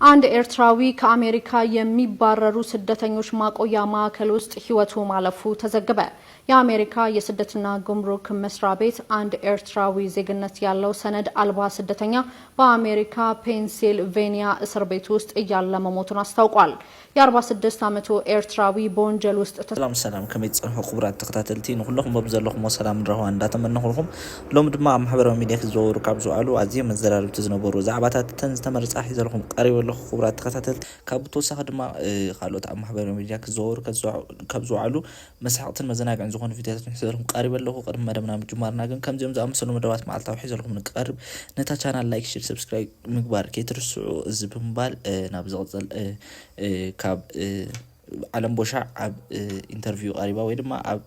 አንድ ኤርትራዊ ከአሜሪካ የሚባረሩ ስደተኞች ማቆያ ማዕከል ውስጥ ህይወቱ ማለፉ ተዘገበ። የአሜሪካ የስደትና ጉምሩክ መስሪያ ቤት አንድ ኤርትራዊ ዜግነት ያለው ሰነድ አልባ ስደተኛ በአሜሪካ ፔንሲልቬኒያ እስር ቤት ውስጥ እያለ መሞቱን አስታውቋል። የ46 ዓመቱ ኤርትራዊ በወንጀል ውስጥ ሰላም ከመጽሐፍ ቁብራት ተከታተልቲ ንኹልኩም በብዘለኹም ሰላም ረዋ እንዳተመነኹልኩም ሎም ድማ ማህበራዊ ሚዲያ ዝወሩ ካብዙ አሉ አዚ መዘራርብት ዝነበሩ ዛዕባታት ተንዝተመርጻ ሒዘልኩም ቀሪብ ለኹ ቁብራት ተከታተልቲ ካብቶ ሳኸድማ ኻሎት ማህበራዊ ሚዲያ ዝወሩ ካብዙ አሉ መስሐቅትን መዘናግዕን ዝኾኑ ቪዲዮታት ሒዘልኩም ቀሪብ ለኹ ቀድም መደምና ምጅማርና ግን ከምዚኦም ዝኣመሰሉ መደባት ማዓልታዊ ሒዘልኩም ንቀርብ ነታ ቻናል ላይክ ሼር ሰብስክራይብ ምግባር ከይትርስዑ እዚ ብምባል ናብ ዝቕፅል ካብ ዓለም ቦሻ ኣብ ኢንተርቪው ቀሪባ ወይ ድማ ኣብ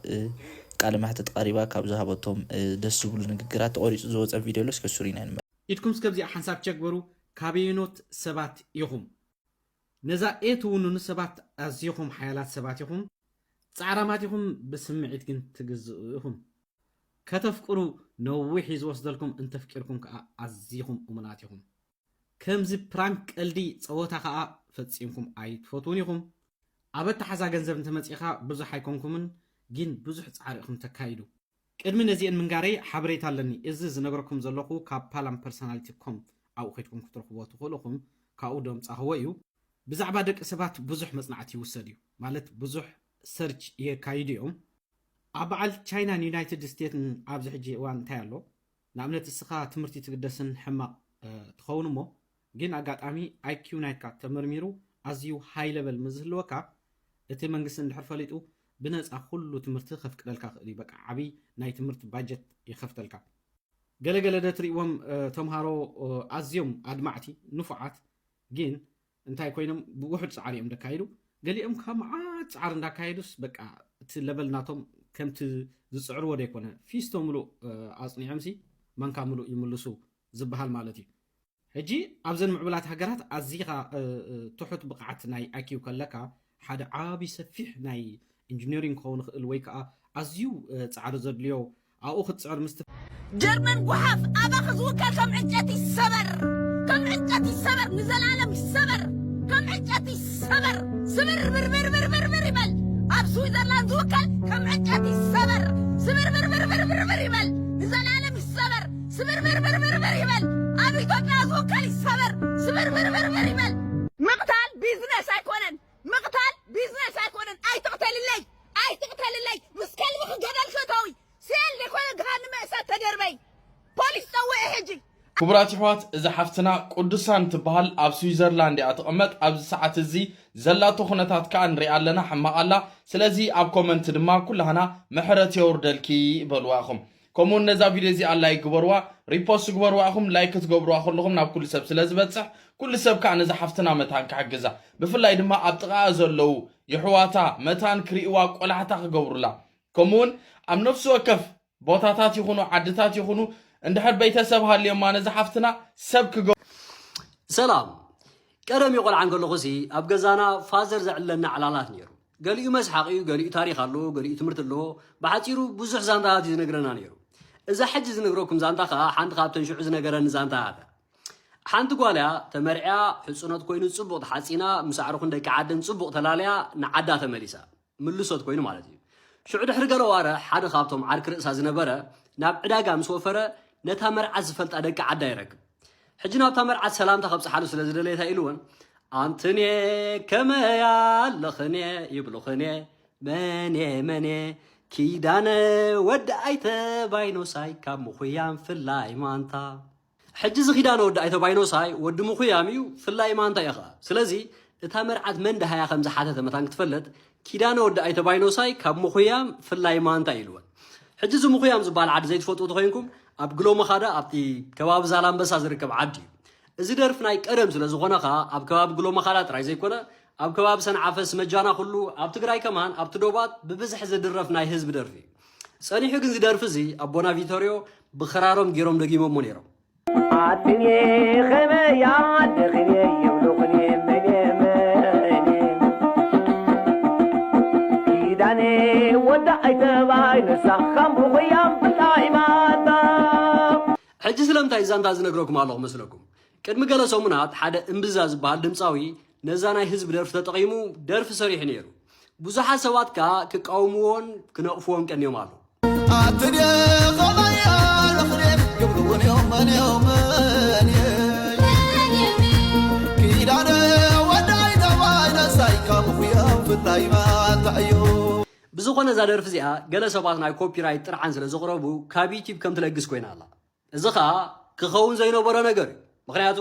ቃለ መሕተት ቀሪባ ካብ ዝሃበቶም ደስ ዝብሉ ንግግራት ተቆሪጹ ዝወፀ ቪድዮ ለስ ከሱሪና ንመ ኢድኩም እስከዚ ሓንሳብ ቸግበሩ ካበይኖት ሰባት ይኹም ነዛ ኤትውኑን ሰባት ኣዝይኹም ሓያላት ሰባት ይኹም ጻዕራማት ይኹም ብስምዒት ግን ትግዝኡኹም ከተፍቅሩ ነዊሕ ዝወስደልኩም እንተፍቂርኩም ከዓ ኣዝይኹም እሙናት ይኹም ከምዚ ፕራንክ ቀልዲ ፀወታ ከዓ ፈጺምኩም ኣይትፈቱን ይኹም ኣብ ኣተሓዛ ገንዘብ እንተመጺኻ ብዙሕ ኣይኮንኩምን ግን ብዙሕ ጻዕሪኹም ተካይዱ ቅድሚ ነዚአን ምንጋረይ ሓበሬታ ኣለኒ እዚ ዝነገረኩም ዘለኹ ካብ ፓላም ፐርሶናሊቲ ኮም ኣብኡ ኸይድኩም ክትረኽቦ ትኽእሉኹም ካብኡ ደምጻኽዎ እዩ ብዛዕባ ደቂ ሰባት ብዙሕ መጽናዕቲ ይውሰድ እዩ ማለት ብዙሕ ሰርች የካይዱ እዮም ኣብ በዓል ቻይናን ዩናይትድ ስቴትስን ኣብዚ ሕጂ እዋን እንታይ ኣሎ ንኣብነት እስኻ ትምህርቲ ትግደስን ሕማቕ ትኸውን እሞ ግን ኣጋጣሚ አይኪው ናይትካ ተመርሚሩ ኣዝዩ ሃይ ሌቨል ምዝህልወካ እቲ መንግስቲ እንድሕር ፈሊጡ ብነፃ ኩሉ ትምህርቲ ከፍቅደልካ ክእል እዩ በቃ ዓብይ ናይ ትምህርቲ ባጀት ይኸፍተልካ ገለገለ ደትሪእዎም ተምሃሮ ኣዝዮም ኣድማዕቲ ንፉዓት ግን እንታይ ኮይኖም ብውሕድ ፃዕሪ እዮም ደካይዱ ገሊኦም ከመዓት ፃዕሪ እንዳካይዱስ በቃ እቲ ለበል ናቶም ከምቲ ዝፅዕርዎ ደይኮነ ፊስቶ ሙሉእ ኣፅኒዖምሲ መንካ ሙሉእ ይምልሱ ዝበሃል ማለት እዩ ሕጂ ኣብዘን ምዕብላት ሃገራት ኣዝይኻ ትሑት ብቕዓት ናይ ኣኪው ከለካ ሓደ ዓብይ ሰፊሕ ናይ ኢንጂነሪንግ ክኸውን ክእል ወይ ከዓ ኣዝዩ ፃዕሪ ዘድልዮ ኣብኡ ክትፅዕር ምስቲ جرمن وحف أباخ زوكا كم عجتي السبر نزلالم السبر كم عجتي السبر سبر بر بر بر بر بر بل أب سويسرلاند زوكا كم عجتي السبر سبر بر بر بر بر بر بل نزلالم السبر سبر بر بر بر بر بل أب إثيوبيا زوكا السبر سبر بر بر بر بل مقتل بيزنس أيكونن أي تقتل اللي مسكال بخ جدل خطوي سيل لكل غان مأساة تدربي بوليس سوي هجي كبراتي حوات إذا حفتنا قدسان تبهل أب سويسرلاند أتقمت أب ساعة زي زلاتو خناتات كان ريال لنا حما الله سلازي أب كومنت دما كلهنا محرت يوردلكي بلواخم كومون نزا فيديو زي الله يكبروا ريبوست يكبروا أخم لايك تكبروا أخم لهم ناب كل سب سلازي بتصح كل سب كان إذا حفتنا متان كحجزة بفلاي دما أبتغى زلو يحواتا متان كريواك ولا حتى كجبر لا كومون أم نفسه وكف بوتاتات يخونو عدتات يخونو عند حد بيتسبها اليوم ما نزحفتنا سبك جو سلام كرم يقول عن كل غزي أبقى زانا فازر زعلنا علالات نيرو قال لي مسحقي قال لي تاريخ له قال لي تمرت له بعتيرو بزح زانتات ينقرنا نيرو إذا حجز نقروكم زانتا خا حنت خابتن شو عزنا قرن زانتا هذا حنت قالها تمرعا حصونات كوينو صبغ حسينا مسعركم ديك عدن صبغ تلاليا نعدا تمليسا ملصوت كوينو مالتي شو عد حرقة وارا حدا خابتهم عارك رأس هزنبرة ناب عداقة مسوفرة نتامر عزفلت أدك عدا يرك حجنا بتامر عز سلام تخبص حالو سلازل ليتها إلوان أنتني كما يالخني يبلخني مني كيدانا ودعيت باينو ساي كم خيام في الله مانتا حجز خيدانا ودعيت باينو ساي ودمو خياميو في الله مانتا يخا سلازي تامر عد من ده يا خمسة حتى متان تفلت كيدانا ودعيت باينو ساي كم خيام في الله مانتا إلوان حجز مخيام زبال عد زيت فوتو تخينكم أبقلو مخادا أبتي كباب زالان بس أزركب عدي إذا درف نايك أرم سلازغونا خا أب كباب قلو مخادا تراي زي كونا أب كباب سن عفس مجانا كله أب تقراي كمان أب تدوبات ببزح زي درف ناي حزب درفي ساني حقن زي درف زي أبونا فيتوريو بخرارهم جيروم دقيمو منيرو عدني خميا عدخني يبلغني كيداني ودعيت باين سخم بخيام بالله ماتا حجز لم تايزان تاز نقروكم الله مسلكم ቅድሚ ገለ ሰሙናት ሓደ እምብዛ ዝበሃል ድምፃዊ ነዛ ናይ ህዝቢ ደርፊ ተጠቒሙ ደርፊ ሰሪሑ ነይሩ ብዙሓት ሰባት ከዓ ክቃወምዎን ክነቕፍዎን ቀኒዮም ኣለው ብዝኾነ እዛ ደርፊ እዚኣ ገለ ሰባት ናይ ኮፒራይት ጥርዓን ስለ ዘቕረቡ ካብ ዩቲብ ከም ትለግስ ኮይና ኣላ እዚ ከዓ ክኸውን ዘይነበሮ ነገር እዩ ምክንያቱ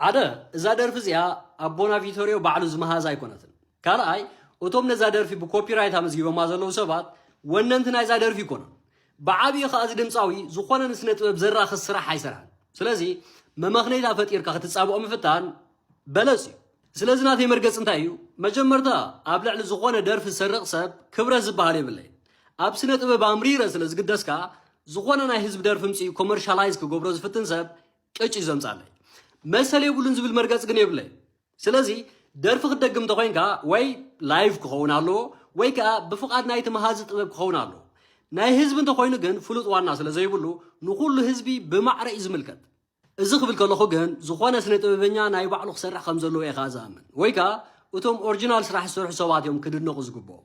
ሓደ እዛ ደርፊ እዚኣ ኣቦና ቪቶሪዮ ባዕሉ ዝመሃዝ ኣይኮነትን ካልኣይ እቶም ነዛ ደርፊ ብኮፒራይት ኣመዝጊቦማ ዘለዉ ሰባት ወነንቲ ናይዛ ደርፊ ይኮነን ብዓብዪ ከዓ እዚ ድምፃዊ ዝኾነ ንስነ ጥበብ ዘራኽስ ስራሕ ኣይሰራን ስለዚ መመኽነይታ ፈጢርካ ክትፃብኦ ምፍታን በለፅ እዩ ስለዚ ናተይ መርገፅ እንታይ እዩ መጀመርታ ኣብ ልዕሊ ዝኾነ ደርፊ ዝሰርቕ ሰብ ክብረት ዝበሃል የብለይ ኣብ ስነ ጥበብ ኣምሪረ ስለ ዝግደስካ ዝኾነ ናይ ህዝቢ ደርፊ ምፅኡ ኮመርሻላይዝ ክገብሮ ዝፍትን ሰብ ቅጭ እዩ ዘምፃለይ መሰል የብሉን ዝብል መርገፅ ግን የብለይ ስለዚ ደርፊ ክደግም እንተኮይንካ ወይ ላይቭ ክኸውን ኣለዎ ወይ ከዓ ብፍቓድ ናይቲ መሃዚ ጥበብ ክኸውን ኣለዎ ናይ ህዝቢ እንተኮይኑ ግን ፍሉጥ ዋና ስለ ዘይብሉ ንኩሉ ህዝቢ ብማዕረ እዩ ዝምልከት እዚ ክብል ከለኹ ግን ዝኾነ ስነ ጥበበኛ ናይ ባዕሉ ክሰርሕ ከም ዘለዎ ኢኻ ዝኣምን ወይ ከዓ እቶም ኦሪጂናል ስራሕ ዝሰርሑ ሰባት እዮም ክድነቑ ዝግብኦ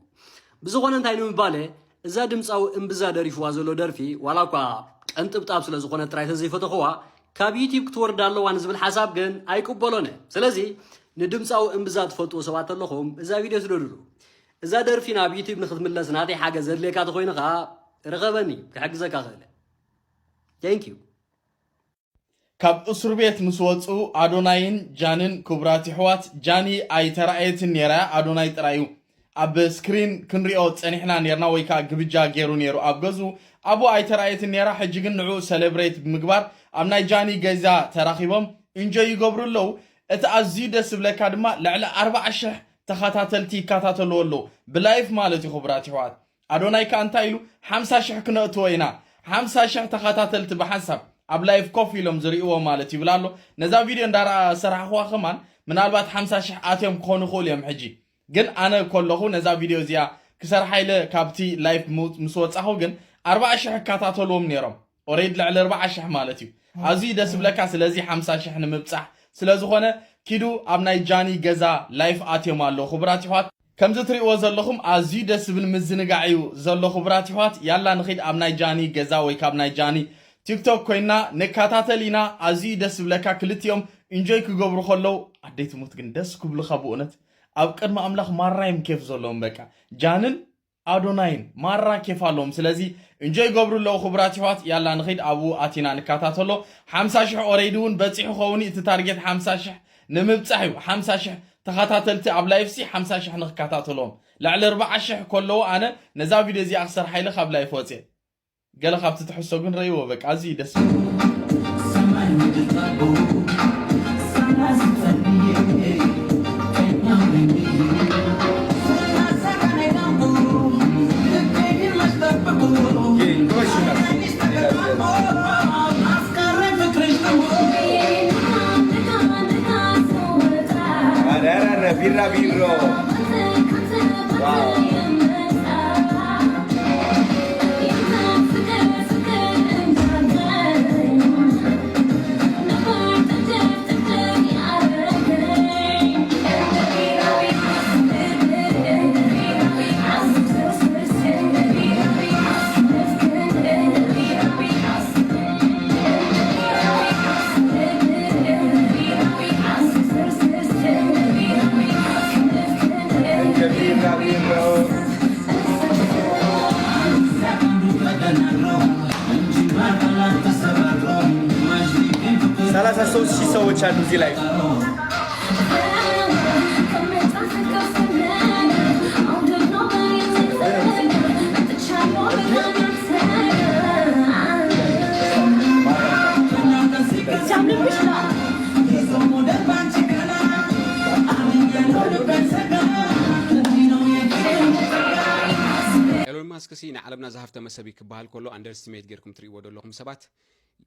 ብዝኾነ እንታይ ንምባለ እዛ ድምፃዊ እምብዛ ደሪፍዋ ዘሎ ደርፊ ዋላ እኳ ቀንጥብጣብ ስለ ዝኾነ ጥራይ ተዘይፈተኽዋ ካብ ዩቲብ ክትወርዳ ኣለዋ ንዝብል ሓሳብ ግን ኣይቅበሎን ስለዚ ንድምፃዊ እምብዛ ትፈልጥዎ ሰባት ኣለኹም እዛ ቪድዮ ትደድሉ እዛ ደርፊ ናብ ዩቲብ ንክትምለስ ናተይ ሓገዝ ዘድልየካ ተኮይኑ ከዓ ረኸበኒ ክሕግዘካ ክእለ ቴንክ ዩ ካብ እስር ቤት ምስ ወፁ ኣዶናይን ጃንን ክቡራት ኣሕዋት ጃኒ ኣይተረኣየትን ነይራ ኣዶናይ ጥራዩ ኣብ ስክሪን ክንሪኦ ፀኒሕና ነርና ወይ ከዓ ግብጃ ገይሩ ነይሩ ኣብ ገዙ ኣቦ ኣይተረኣየትን ነይራ ሕጂ ግን ንዑ ሴሌብሬት ብምግባር ኣብ ናይ ጃኒ ገዛ ተራኺቦም ኢንጆይ ይገብሩ ኣለዉ እቲ ኣዝዩ ደስ ዝብለካ ድማ ልዕሊ 40,000 ተኸታተልቲ ይከታተልዎ ኣለዉ ብላይፍ ማለት እዩ ክቡራት ኣሕዋት ኣዶናይ ከዓ እንታይ ኢሉ 50,000 ክነእትዎ ኢና 50,000 ተኸታተልቲ ብሓንሳብ ኣብ ላይፍ ኮፍ ኢሎም ዝርእዎ ማለት ይብላ ኣሎ ነዛ ቪድዮ እንዳሰራሕኽዋ ኸማን ምናልባት 50,000 ኣትዮም ክኾኑ ይኽእሉ እዮም ሕጂ ግን ኣነ ከለኹ ነዛ ቪድዮ እዚኣ ክሰርሓ ኢለ ካብቲ ላይፍ ምስ ወፃኹ ግን 40,000 ይከታተልዎም ነይሮም ኦሬዲ ልዕሊ 40,000 ማለት እዩ ኣዝዩ ደስ ዝብለካ ስለዚ 50,000 ንምብፃሕ ስለዝኾነ ኪዱ ኣብ ናይ ጃኒ ገዛ ላይፍ ኣትዮም ኣለዉ ክቡራት ኣሕዋት ከምዚ ትሪእዎ ዘለኹም ኣዝዩ ደስ ዝብል ምዝንጋዕ እዩ ዘሎ ክቡራት ኣሕዋት ያላ ንኺድ ኣብ ናይ ጃኒ ገዛ ወይ ካብ ናይ ጃኒ ቲክቶክ ኮይና ንከታተል ኢና ኣዝዩ ደስ ዝብለካ ክልቲኦም ኢንጆይ ክገብሩ ከለዉ ኣደይ ትሙት ግን ደስ ክብሉኻ ብእውነት ኣብ ቅድሚ ኣምላኽ ማራዮም ኬፍ ዘለዎም በቃ ጃንን ኣዶናይን ማራ ኬፍ ኣለዎም ስለዚ ኢንጆይ ገብሩ ኣለዉ ክቡራት ኣሕዋት ያላ ንኺድ ኣብኡ ኣቲና ንከታተሎ 50,000 ኦሬዲ እውን በፂሑ ኸውኒ እቲ ታርጌት 50,000 ንምብፃሕ እዩ 50,000 ተኸታተልቲ ኣብ ላይፍሲ 50,000 ንክከታተልዎም ልዕሊ 40,000 ከለዉ ኣነ ነዛ ቪድዮ እዚኣ ክሰርሓ ኢለ ካብ ላይፍ ወፅእ ገለ ካብቲ ትሕሶ ግን ረይዎ በቃ ኣዝዩ ደስ birra birro wow ሰላሳ ሦስት ሺህ ሰዎች አሉ እዚህ ላይ ኤሎን ማስክ ንዓለምና ዝሃፍተ መሰብ ክበሃል ከሎ አንደርስቲሜት ጌርኩም ትሪእዎ ዘለኹም ሰባት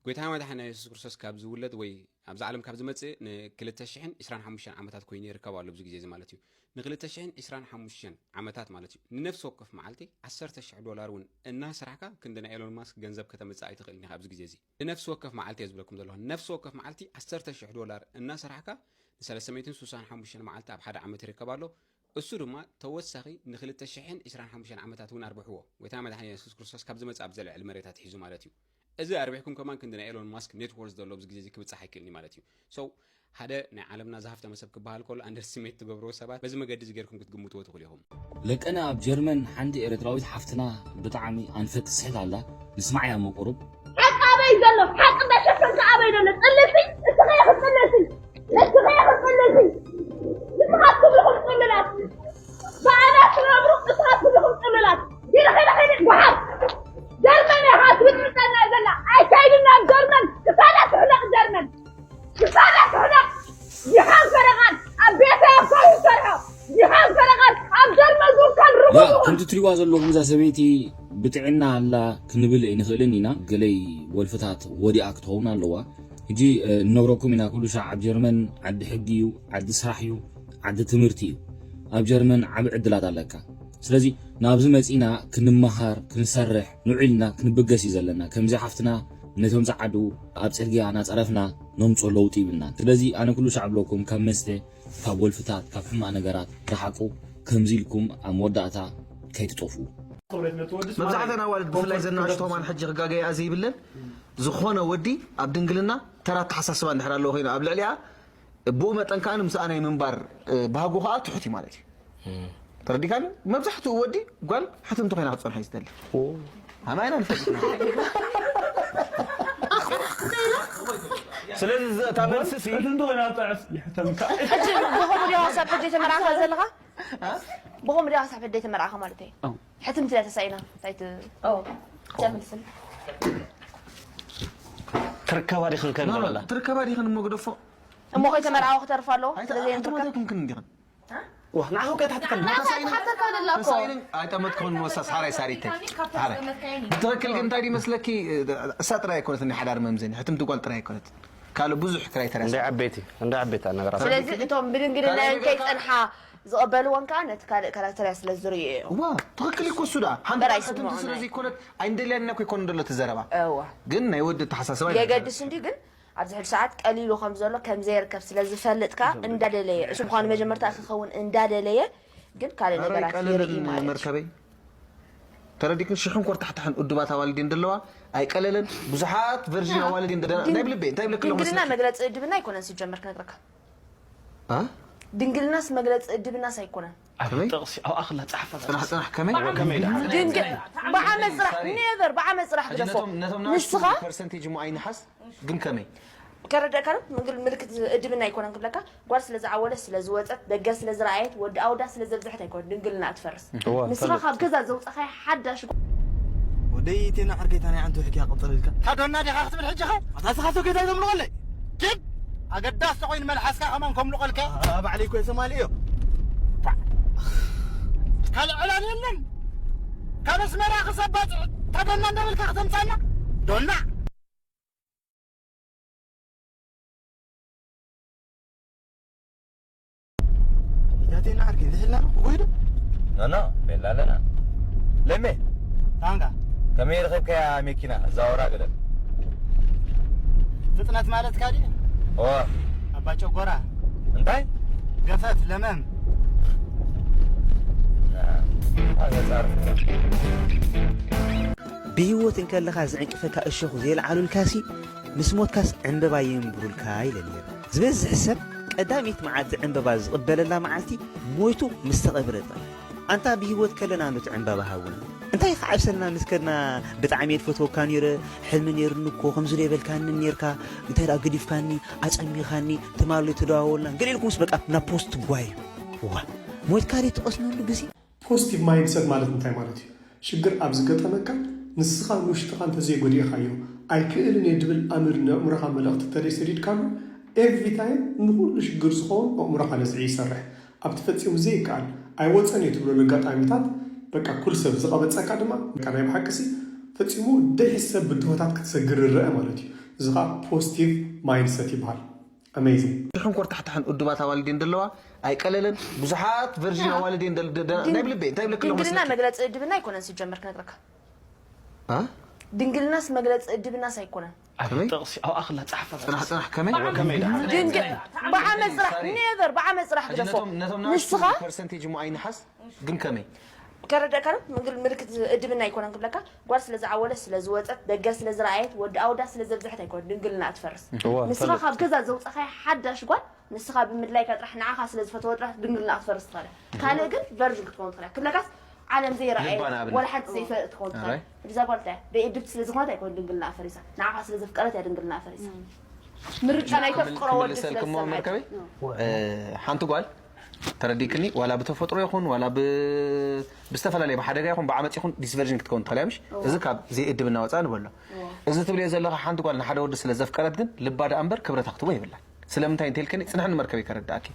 ጎይታና መድሓኒትና ኢየሱስ ክርስቶስ ካብ ዝውለድ ወይ ኣብዚ ዓለም ካብ ዝመጽእ ን2025 ዓመታት ኮይኑ ይርከብ ኣሎ ብዙ ግዜ እዚ ማለት እዩ ን2025 ዓመታት ማለት እዩ ንነፍሲ ወከፍ መዓልቲ $10,000 እውን እናስራሕካ ክንደና ኤሎን ማስክ ገንዘብ ከተመጻእ ይትኽእል ኒ ኣብዚ ግዜ እዚ ንነፍሲ ወከፍ መዓልቲ ዝብለኩም ዘለኹ ነፍሲ ወከፍ መዓልቲ $10,000 እናስራሕካ ን365 መዓልቲ ኣብ ሓደ ዓመት ይርከብ ኣሎ እሱ ድማ ተወሳኺ ን2025 ዓመታት እውን ኣርብሕዎ ጎይታና መድሓኒትና ኢየሱስ ክርስቶስ ካብ ዝመጽእ ኣብ ዘልዕሊ መሬታት ሒዙ ማለት እዩ እዚ ኣርቢሕኩም ከማን ክንደና ኤሎን ማስክ ኔትወርክ ዘሎ ብዙ ግዜ ክብጻሕ ይክእልኒ ማለት እዩ ሶ ሓደ ናይ ዓለምና ዝሃፍተ መሰብ ክበሃል ከሎ አንደርስቲሜት ትገብርዎ ሰባት በዚ መገዲ ዝገርኩም ክትግምትዎ ትኽእሉ ኢኹም ለቀና ኣብ ጀርመን ሓንቲ ኤርትራዊት ሓፍትና ብጣዕሚ ኣንፈትስሕት ኣላ ንስማዕያ መቁሩብ ሓቃበይ ዘሎ ሓቅ እንዳሸፈንካ ኣበይ ዘሎ ጥልሲ እትኸይ ክትጥልሲ እትኸይ ክትጥልሲ ንስኻትኩልኹም ጥልላት በዓላት ትነብሩ ንስኻትኩልኹም ጥልላት ይልኸይልኸይል ጉሓፍ ጀርመን ኢኻ ትብጥብጠና ዘላ ኣይከይድና ጀርመን ክሳዳ ትሕለቕ ጀርመን ክሳዳ ትሕለቕ ይሓን ፈረቓን ኣብ ቤተ የኮይ ይሰርሖ ይሓን ፈረቓን ኣብ ጀርመን ዙርካን ርጉ ከምቲ ትሪእዋ ዘለኹም እዛ ሰበይቲ ብጥዕና ኣላ ክንብል ንኽእልን ኢና ገለይ ወልፍታት ወዲኣ ክትኸውን ኣለዋ ሕጂ ንነግረኩም ኢና ኩሉ ሻዕ ኣብ ጀርመን ዓዲ ሕጊ እዩ ዓዲ ስራሕ እዩ ዓዲ ትምህርቲ እዩ ኣብ ጀርመን ዓብ ዕድላት ኣለካ ስለዚ ናብዚ መጺና ክንመሃር ክንሰርሕ ንዑልና ክንብገስ እዩ ዘለና ከምዚ ሓፍትና ነቶም ዝዓዱ ኣብ ጽርግያ ናፀረፍና ነምጾ ለውጢ ይብልና ስለዚ ኣነ ኩሉ ሻዕ ብለኩም ካብ መስተ ካብ ወልፍታት ካብ ሕማቕ ነገራት ረሓቁ ከምዚ ኢልኩም ኣብ መወዳእታ ከይትጠፍኡ መብዛሕትአን ኣዋልድ ብፍላይ ዘናእሽቶማን ሕጂ ክጋገያ ዘይብለን ዝኾነ ወዲ ኣብ ድንግልና ተራ ተሓሳስባ እንድሕር ኣለዎ ኮይኑ ኣብ ልዕሊኣ ብኡ መጠን ከዓ ንምስኣናይ ምንባር ባህጉ ከዓ ትሑት እዩ ማለት እዩ ተረዲካኒ መብዛሕትኡ ወዲ ጓል ሕትምቲ ኮይና ክትፀንሐ እዩ ዝደሊ ኣማይና ንፈልጥ ስለዚ እታ መልሲ ሲ ሕትምቲ ኮይና ክትፀንሐ ይሕተምካ ሕጂ ብኸምኡ ዲኻ ሳብ ሕደይ ተመርዓኻ ዘለኻ ብኸምኡ ዲኻ ሳብ ሕደይ ተመርዓኻ ማለት እዩ ሕትምቲ ላ ተሳኢና ታይት ተመልስን ትርከባ ዲኽን ከንበላ ትርከባ ዲኽን እሞግደፎ እሞ ከይተመርዓዎ ክተርፍ ኣለዎ ስለዘይንትርከብ ክን ዲኽን نحن كده حتى كان اللقاء أتمت كون مؤسس حراي ساريتك بتركل جنتاي مسلكي ساترا يكونت إن حدار ممزين حتم تقول ترى يكونت قالوا بزح كراي ترى عندي عبيتي أنا قرأت لازم أنتم بدنا كيس أنحى زقبلوا وان كانت كاركترس للزرية واه تركل يكون سودا حتم تسلزي كونت عند اللي أنك يكون دلة الزربة قلنا يود التحسس يا قد سندي قل عبد الحليم ساعات قليل وخمس زلة كم زير كف سلزي فلتك اندادلية شو بخان مجمرت أخي خون اندادلية قل قال نقرأ كثير إيمان مركبي ترى ديك الشيخون كور تحت حن قدوات والدين دلوا أي قليلا بزحات فيرجين والدين دلنا نايب لبين نايب لك لهم دينقلنا مقلت ادبنا يكون نسي جمر كنقرأ ها دينقلنا مقلت ادبنا سيكون تغسي أو أخلها تحفظ أنا حكمي دينقل بعمل صراح نيفر بعمل صراح قدسو نسخة برسنتيج معين حس قم كمي كرد نقول ملكة ادبنا يكون نقول لك قال سلز عوله سلز وقت دقة سلز رعيت ود أودا سلز بزحت يكون دينقلنا أتفرس نسخة كذا زوج أخي حدا شو وديتي أنا حركيت أنا عنده حكي أقطع لك هذا النادي خاطب الحجة أتاسخاتو كذا يوم نقول لي جد أقداس تقين ملحسك أمامكم نقول لك بعليكم يا سماليو هل علان يلن كان اسمه راخ صبات تدنا ندبل كختم سنة دولنا ياتينا حركي ذي حلنا ويدو أنا بلا لنا لمي تانغا كم يرغبك يا ميكينا زاورا قدر فطنت مالت كادي أوه أباچو غورا انتاي قفت لمم بهوت إن كان لها زعنك فكا الشيخ زي العالو الكاسي مسموت كاس عنببا ينبرو الكاي لنير زبز حسب قداميت معاد عنببا زقبل الله معالتي مويتو مستقبرتا أنت بهوت كلنا نوت عنببا هاونا أنت يخعب سلنا مسكرنا بتعميد فتو كان يرى حلم نير نكو خمس ريبل كان نيركا انت لا قديف كاني أسمي خاني تمالي تداولنا قليل لكم سبق أبنا بوست بواي واه مويت كاري تقصنا له بزي ፖዚቲቭ ማይንድሰት ማለት እንታይ ማለት እዩ ሽግር ኣብ ዝገጠመካ ንስኻ ውሽጥኻ እንተዘይ ጎዲእኻዮ ኣይክእልን የድብል ኣምር ንኣእምሮኻ መልእኽቲ ተደይሰዲድካሉ ኤቭሪ ታይም ንኩሉ ሽግር ዝኸውን ኣእምሮኻ ነፅዒ ይሰርሕ ኣብ ትፈፂሙ ዘይከኣል ኣይወፀን እዩ ትብሎ ኣጋጣሚታት በቃ ኩል ሰብ ዝቐበፀካ ድማ በቃ ናይ ብሓቂሲ ፈፂሙ ደይሕሰብ ብድሆታት ክትሰግር ይረአ ማለት እዩ زخا بوزيتيف مايند سيت يبهال اميزنج دحون كور تحت حن ادبات والدين دلوا اي قللن بزحات فيرجن والدين نايب لبي انت لك لو دنجلنا مغلص ادبنا يكونن سيجمر كنقرك ها دنجلناس مغلص ادبنا سيكونن تقصي او اخلا صحفه صراحه كمي دنجل بعمل صراحه نيفر بعمل صراحه درسو نسخه برسنتيج معين حس ግን كمي كردا كرم ملكت ادبنا يكونن قبلك غوار سلازعوله سلازوطت دغ سلازرايت ود اودا سلازبزحت يكون دنجلنا اتفرس نسخه خاب كذا زوصخه حداش غوار نسخه بمدلاي كطرح نعخا سلازفتو طرح دنجلنا اتفرس قال كان ግን ቨርጅን ክትኮን ትخلك كبلكاس عالم زي رأي ولا حد زي تكون تخلك إذا قلت بيدبت سلازمات يكون دنجلنا فريسة نعخا سلازفقرت يا دنجلنا فريسة مرجع أنا يفكر أول سلكم مركبي حنتو قال ترديكني ولا بتفطر يكون ولا بستفلا لي بحدا يكون بعمت يكون ديسفيرجن تكون تخلامش إذا كاب زي إدبنا وصان ولا إذا تبلي زلها حنتو قال نحدا ود سلازفقرت جن لبعد أمبر كبرت أخطوه يبلا سلامتين تلكني سنحن مركبي كرد أكيد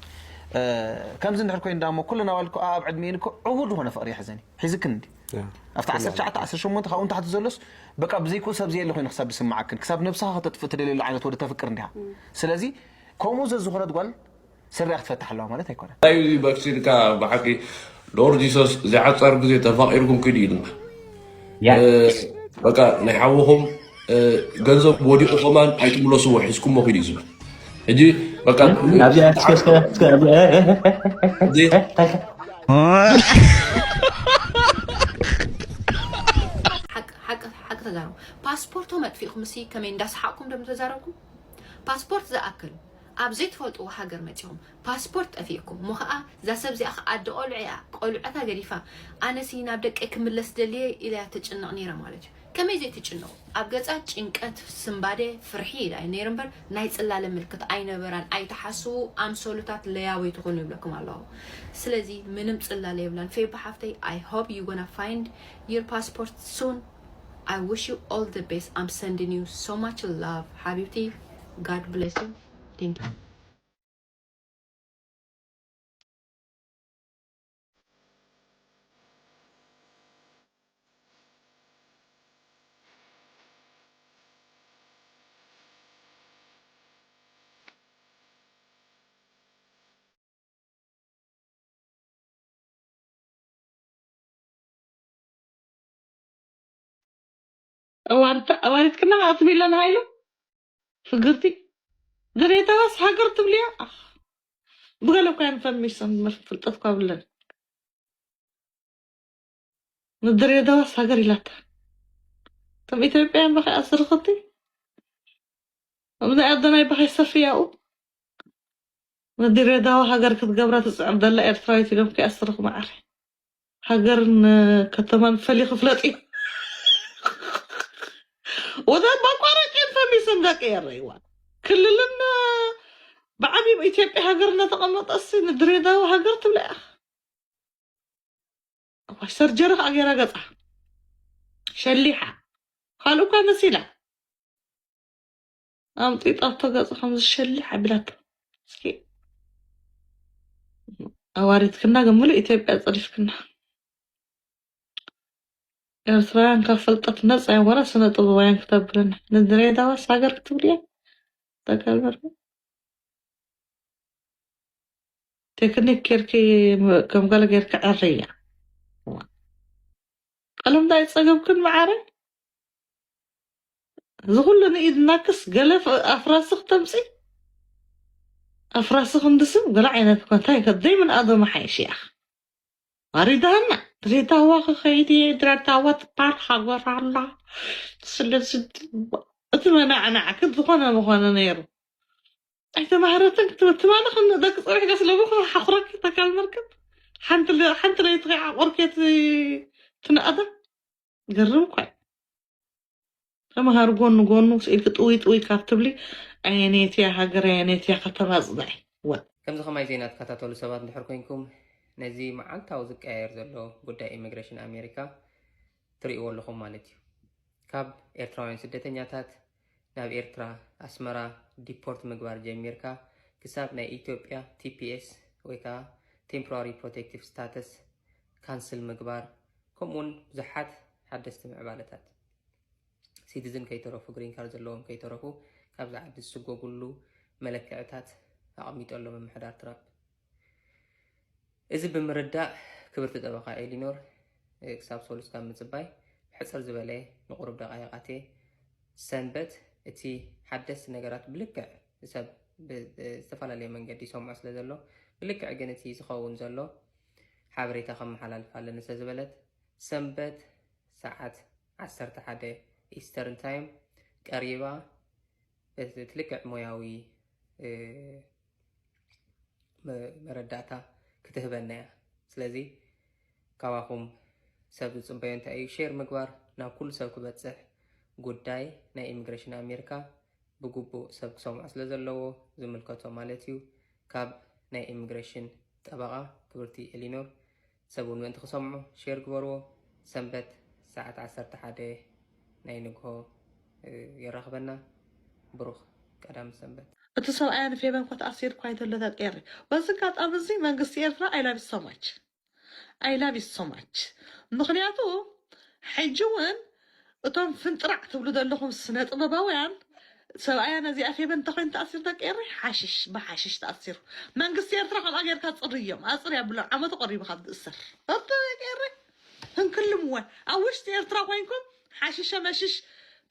كم زين حركين دامو كلنا والكو أبعد مينكو عود هنا فقري حزني حيزك ندي أفتح 10 شو منت خاون تحت زلس بقى بزيكو سب زي اللي خوين حساب بسم معك كسب نفسها خطت دليل العين تود تفكر نديها سلازي كوموز الزهرة تقول سر يختفتح الله مالته يكون أيوة بكسير كا بحكي لورد جيسوس زي حتى أرجع تفاقيركم كدين بقى نحوهم جنزب ودي أخوان أيتم الله سوى حسكم ما كديزو هدي بقى حق تزارو باسبورتو مدفيكم مسي كمين داس حقكم دم تزاركم باسبورت زاكل أبزيت فوتو حجر متيهم باسبورت أفيكم مخا ذا سبزي أخ أد قلعة قريفة أنا سينا بدك أكمل لسدلي إلى تجنق نيرة مالج كم يزي تجنق أبجت إنكت سنبادة فرحي لا نيرمبر نايت إلا لملكت أين بران أي تحسو أم سولتات لياوي تقول لكم الله سلزي منمت إلا ليبلان في بحفتي I hope you gonna find your passport soon I wish you all the best I'm sending you so much love حبيبتي God bless you Thank you. أوانت كنا عاطبي لنا هايلو فقرتي دريتا بس حقرت بليا بقالو كان فمي سن مرفلطت قبلن ندريتا بس حقري لاتا تم إثيوبيان بخي أسر خطي ومدى أدنا يبخي صفياو ندريتا وحقر كتقبرات عبد الله إرتراي تقوم كي أسرخ معري حقرن كتمان فلي خفلتي وذا بقارة كان فمي سن ذاك يا ريوان كلنا بعبي بإثيوبيا هاجرنا تقمط أصي ندريدا وهاجرت بلا واشتر جرح أجرا قطع شليحة قالوا كان سيلا أمطيت أطقط خمس شليحة بلاد سكي أوارد كنا قمولي إثيوبيا صريف كنا إرتران كفلتت نص ورا سنة طبوان كتاب لنا ندريدا وس هاجر كتب لي تقال مرة تكنيك كيركي كم قال كيرك عرية قالهم دا يتصقب كن معاري زغلنا إذ ناكس قال أفراسخ تمسي أفراسخ اندسم قال عينات كنت هاي دايما أضم حيش يا أخ أريدهن ريدا واخ خيدي درتا واتبار حقر الله سلسل أتمنى أنا عكد بخونا نيرو أنت مهارتك تتمنى خن داك صريح قاس لو حخرك تكال مركب حنت لي تغي وركت تنقدا جرب كوي لما هرجون جون سئلك طوي كاتب لي عينيتي يا هاجر عينيتي يا خطر أصدعي كم زخم زينات كتاتولو سبات نحركينكم نزي معانتا وزكاير زلو قدا إيميغريشن أمريكا تريقوا لكم مالتي كاب إيرتراوين سدتنياتات ناب إيرترا أسمرا ديبورت مقبار جميركا كساب نا إثيوبيا TPS ويكا Temporary Protective Status كانسل مقبار كمون زحات حدثت معبالتات سيتيزن كي تروفو جرين كارد زلوهم كي تروفو ካብዛ ዓዲ ዝስጎግሉ መለክዕታት ኣቐሚጦሎ ምምሕዳር ትራምፕ እዚ ብምርዳእ ክብርቲ ጠበቓ ኤሊኖር ክሳብ ሶሉስ ካብ ምፅባይ ሕፅር ዝበለ ንቑሩብ ደቃይቃቴ ሰንበት እቲ ሓደስቲ ነገራት ብልክዕ ሰብ ብዝተፈላለየ መንገዲ ይሰምዖ ስለ ዘሎ ብልክዕ ግን እቲ ዝኸውን ዘሎ ሓበሬታ ከመሓላልፍ ኣለኒ ስለ ዝበለት ሰንበት ሰዓት 11 ኢስተርን ታይም ቀሪባ ትልክዕ ሞያዊ መረዳእታ ክትህበና እያ ስለዚ ካባኹም ሰብ ዝፅበዮ እንታይ እዩ ሼር ምግባር ናብ ኩሉ ሰብ ክበፅሕ ጉዳይ ናይ ኢሚግሬሽን ኣሜሪካ ብግቡእ ሰብ ክሰምዖ ስለ ዘለዎ ዝምልከቶ ማለት እዩ ካብ ናይ ኢሚግሬሽን ጠበቓ ክብርቲ ኤሊኖር ሰብ እውን ምእንቲ ክሰምዑ ሼር ግበርዎ ሰንበት ሰዓት 11 ናይ ንግሆ ይራኽበና ብሩኽ ቀዳም ሰንበት እቲ ሰብኣያ ንፌበን ኮት ኣሲር እኳ ይተሎ ተቀሪ በዚ ኣጋጣሚ እዚ መንግስቲ ኤርትራ ኣይላቭ ሶማች ኣይላቭ ሶማች ምክንያቱ ሕጂ እውን እቶም ፍንጥራዕ ትብሉ ዘለኹም ስነ ጥበባውያን ሰብኣያ ነዚኣ ፌበን እንተኮይን ተኣሲር ተቀሪ ሓሽሽ ብሓሽሽ ተኣሲሩ መንግስቲ ኤርትራ ከምኣ ጌርካ ፅሪ እዮም ኣፅር ያብሎ ዓመቱ ቀሪቡ ካብ ዝእሰር ተቀሪ ህንክልምወ ኣብ ውሽጢ ኤርትራ ኮይንኩም ሓሽሸ መሽሽ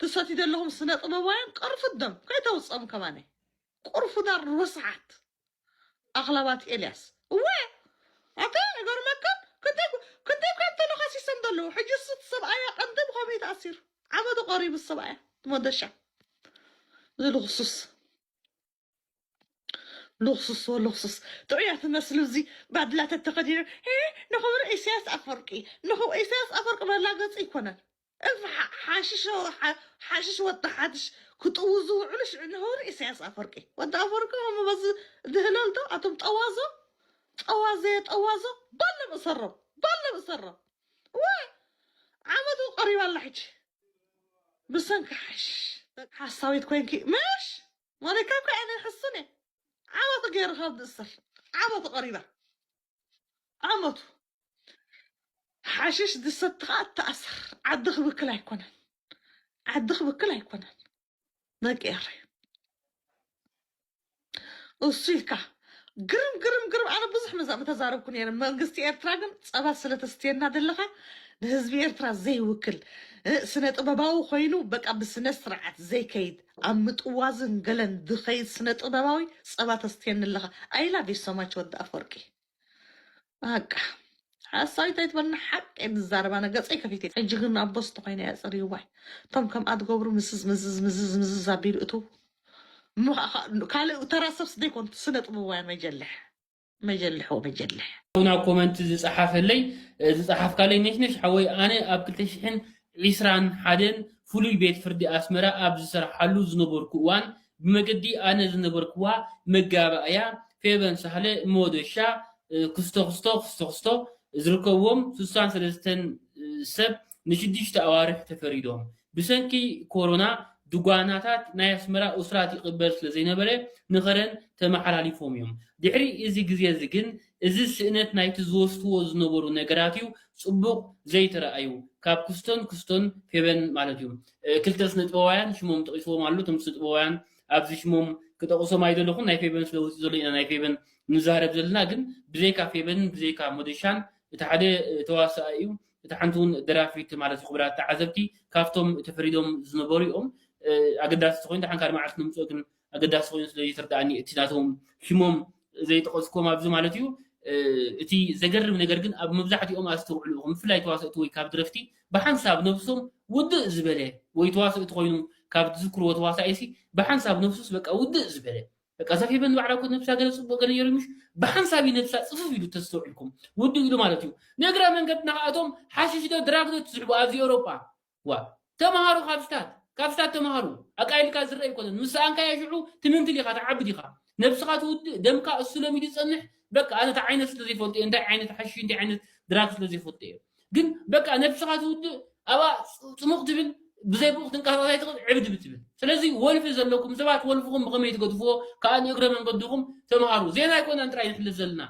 ትሰቲ ዘለኹም ስነ ጥበባውያን ቀርፍዶም ከይተውፀሙ ከማነ ቁርፉዳር ርስዓት ኣኽላባት ኤልያስ እወ ኣታ ይገርመካ كنتي كنت لغاسي سندلو حجي الصوت سبعية قندم خميت أسير عمد قريب السبعية مدشع لغصص لغصص تعيات الناس لوزي بعد لا تتقدير ايه نخو رئيسياس أفرقي نخو رئيسياس أفرق ما لاقص يكونن حاشش وضحاتش كتوزو علش نخو رئيسياس أفرقي ودا أفرقي هم بس دهلال دو عتم طوازو بلا مسرب عمدو قريب على الحج بسنك حش حساويت كوينكي مش وانا كاكو انا حسني عمدو غير خالد السر عمدو قريبة عمدو حشش دي ستغات تأثر عدخ بكلا يكونن نقيري وصيكا قرم انا بزح مزا متزاربكن يعني منغستي ኤርትራ ግን ጸባ ስለተስተየና ደለኻ ንህዝቢ ኤርትራ ዘይውክል ስነ ጥበባዊ ኮይኑ በቃ ብስነ ስርዓት ዘይከይድ ኣብ ምጥዋዝን ገለን ዝኸይድ ስነ ጥበባዊ ጸባ ተስተየንለኻ ኣይላ ቢሰማች ወደ ኣፈርቂ በቃ ሓሳዊት ኣይትበልና ሓቅ ንዛረባ ነገፀይ ከፊት ሕጂ ግን ኣቦስቶ ኮይነ ያፅሪዋይ ቶም ከም ኣትገብሩ ምዝዝ ኣቢሉ እቱ ካልእ ተራሰብ ስደይኮን ስነ ጥበባውያን መጀልሕ هنا كومنت ዝፅሓፈለይ ዝፅሓፍካለይ ነሽነሽ ሓወይ ኣነ ኣብ 2020 ሓደን ፍሉይ ቤት ፍርዲ ኣስመራ ኣብ ዝሰርሓሉ ዝነበርኩ እዋን ብመገዲ ኣነ ዝነበርክዋ መጋባእያ ፌበን ሳህለ ሞደሻ ክስቶ ዝርከብዎም 63 ሰብ ን6 ኣዋርሕ ተፈሪዶም ብሰንኪ ኮሮና ድጓናታት ናይ ኣስመራ እስራት ይቕበል ስለ ዘይነበረ ንኸረን ተመሓላሊፎም እዮም ድሕሪ እዚ ግዜ እዚ ግን እዚ ስእነት ናይቲ ዝወስድዎ ዝነበሩ ነገራት እዩ ፅቡቕ ዘይተረኣዩ ካብ ክስቶን ፌበን ማለት እዩ ክልተ ስነ ጥበባውያን ሽሞም ጠቂስዎም ኣሎ እቶም ስነ ጥበባውያን ኣብዚ ሽሞም ክጠቕሶም ኣይደለኹን ናይ ፌበን ስለውፅእ ዘሎ ኢና ናይ ፌበን ንዛረብ ዘለና ግን ብዘይካ ፌበንን ብዘይካ ሞደሻን እቲ ሓደ ተዋሳኢ እዩ እቲ ሓንቲ እውን ደራፊት ማለት ክቡራት ተዓዘብቲ ካብቶም ተፈሪዶም ዝነበሩ እዮም ኣገዳሲ ኮይኑ ተሓንካሪ መዓልቲ ንምፅኦ ግን ኣገዳሲ ኮይኑ ስለዘይተረዳእኒ እቲ ናቶም ሽሞም ዘይጠቐስኩም ኣብዚ ማለት እዩ እቲ ዘገርም ነገር ግን ኣብ መብዛሕትኦም ኣስተውዕሉ ኢኹም ብፍላይ ተዋስእቲ ወይ ካብ ድረፍቲ ብሓንሳብ ነብሶም ውድእ ዝበለ ወይ ተዋስእቲ ኮይኑ ካብ ዝዝክርዎ ተዋሳኢሲ ብሓንሳብ ነብሱስ በቃ ውድእ ዝበለ በቃ ዘፊበን ባዕላ ኮት ነብሳ ገለ ፅቡቅ ገለ ነይሩ ምሽ ብሓንሳብ ነብሳ ፅፍፍ ኢሉ ተስተውዕልኩም ውድእ ኢሉ ማለት እዩ ነግራ መንገድ ንኻኣቶም ሓሽሽ ዶ ድራግዶ ትዝሕቡ ኣብዚ ኤውሮጳ ዋ ተምሃሩ ካብ ስታት ተምሃሩ ኣቃይልካ ዝረአ ይኮነን ምስኣንካ ያሽዑ ትምንቲ ዲኻ ተዓብድ ኢኻ ነብስኻ ትውድእ ደምካ እሱሎም ኢሉ ዝፀንሕ በቃ ኣነ ታ ዓይነት ስለዘይፈልጥ እየ እንታይ ዓይነት ሓሽሽ እንታይ ዓይነት ድራግ ስለዘይፈልጥ እየ ግን በቃ ነብስኻ ትውድእ ኣባ ፅሙቕ ትብል ብዘይ ቡቕ ትንቀሳቐሳይ ትኽእል ዕብድ ብትብል ስለዚ ወልፊ ዘለኩም ሰባት ወልፍኹም ብኸመይ ትገድፍዎ ከዓ ንእግረ መንገድኹም ተምሃሩ ዜና ኣይኮነን ጥራይ ንሕልፍ ዘለና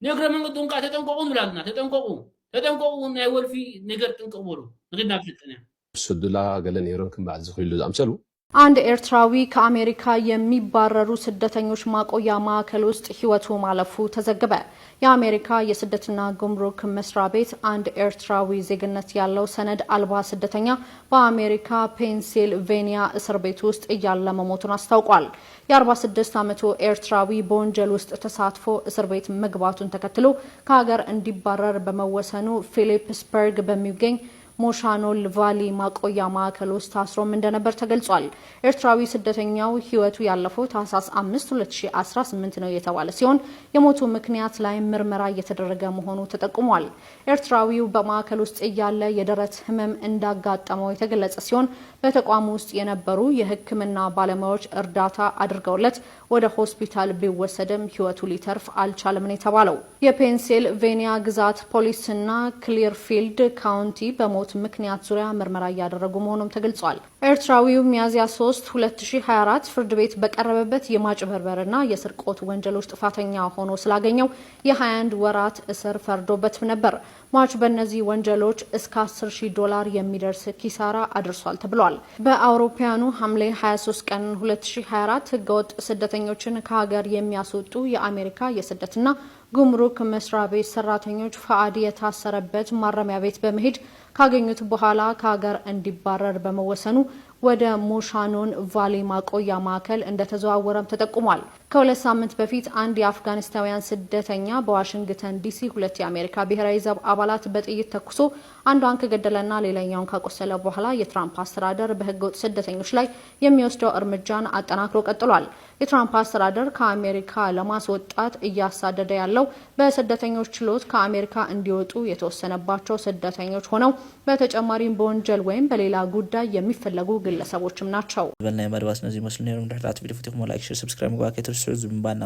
ንእግረ መንገድኹም ከዓ ተጠንቀቑ ንብላ ኣለና ተጠንቀቑ ናይ ወልፊ ነገር ጥንቅቕ በሉ ንኽድና ብስልጥን እያ ስዱላ ገለ ነይሮም ክምባዕ ዝኽእሉ ዝኣምሰሉ አንድ ኤርትራዊ ከአሜሪካ የሚባረሩ ስደተኞች ማቆያ ማዕከል ውስጥ ህይወቱ ማለፉ ተዘገበ። የአሜሪካ የስደትና ጉምሩክ መስሪያ ቤት አንድ ኤርትራዊ ዜግነት ያለው ሰነድ አልባ ስደተኛ በአሜሪካ ፔንሲልቬኒያ እስር ቤት ውስጥ እያለ መሞቱን አስታውቋል። የ46 ዓመቱ ኤርትራዊ በወንጀል ውስጥ ተሳትፎ እስር ቤት መግባቱን ተከትሎ ከሀገር እንዲባረር በመወሰኑ ፊሊፕስበርግ በሚገኝ ሞሻኖል ቫሊ ማቆያ ማዕከል ውስጥ ታስሮም እንደነበር ተገልጿል። ኤርትራዊ ስደተኛው ህይወቱ ያለፈው ታህሳስ 5 2018 ነው የተባለ ሲሆን የሞቱ ምክንያት ላይ ምርመራ እየተደረገ መሆኑ ተጠቁሟል። ኤርትራዊው በማዕከል ውስጥ እያለ የደረት ህመም እንዳጋጠመው የተገለጸ ሲሆን በተቋሙ ውስጥ የነበሩ የሕክምና ባለሙያዎች እርዳታ አድርገውለት ወደ ሆስፒታል ቢወሰድም ህይወቱ ሊተርፍ አልቻለም ነው የተባለው። የፔንሲልቬኒያ ግዛት ፖሊስና ክሊርፊልድ ካውንቲ በሞት ምክንያት ዙሪያ ምርመራ እያደረጉ መሆኑም ተገልጿል። ኤርትራዊው ሚያዝያ 3 2024 ፍርድ ቤት በቀረበበት የማጭበርበርና የስርቆት ወንጀሎች ጥፋተኛ ሆኖ ስላገኘው የ21 ወራት እስር ፈርዶበት ነበር። ሟች በእነዚህ ወንጀሎች እስከ $10,000 የሚደርስ ኪሳራ አድርሷል ተብሏል። በአውሮፓውያኑ ሐምሌ 23 ቀን 2024 ህገወጥ ስደተኞችን ከሀገር የሚያስወጡ የአሜሪካ የስደትና ጉምሩክ መስሪያ ቤት ሰራተኞች ፈአድ የታሰረበት ማረሚያ ቤት በመሄድ ካገኙት በኋላ ከሀገር እንዲባረር በመወሰኑ ወደ ሞሻኖን ቫሊ ማቆያ ማዕከል እንደተዘዋወረም ተጠቁሟል። ከሁለት ሳምንት በፊት አንድ የአፍጋኒስታውያን ስደተኛ በዋሽንግተን ዲሲ 2 የአሜሪካ ብሔራዊ ዘብ አባላት በጥይት ተኩሶ አንዷን ከገደለና ሌላኛውን ካቆሰለ በኋላ የትራምፕ አስተዳደር በህገወጥ ስደተኞች ላይ የሚወስደው እርምጃን አጠናክሮ ቀጥሏል። የትራምፕ አስተዳደር ከአሜሪካ ለማስወጣት እያሳደደ ያለው በስደተኞች ችሎት ከአሜሪካ እንዲወጡ የተወሰነባቸው ስደተኞች ሆነው በተጨማሪም በወንጀል ወይም በሌላ ጉዳይ የሚፈለጉ ግለሰቦችም ናቸው። በእናይ መድባስ ነዚህ መስሉ ነው። እንደህራት ቪዲዮ ፎቶ ላይክ ሼር ሰብስክራይብ ማድረግ ከትርሱ ዝምባና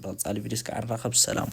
በጻሊ ቪዲዮስ ከአንራ ከብ ሰላም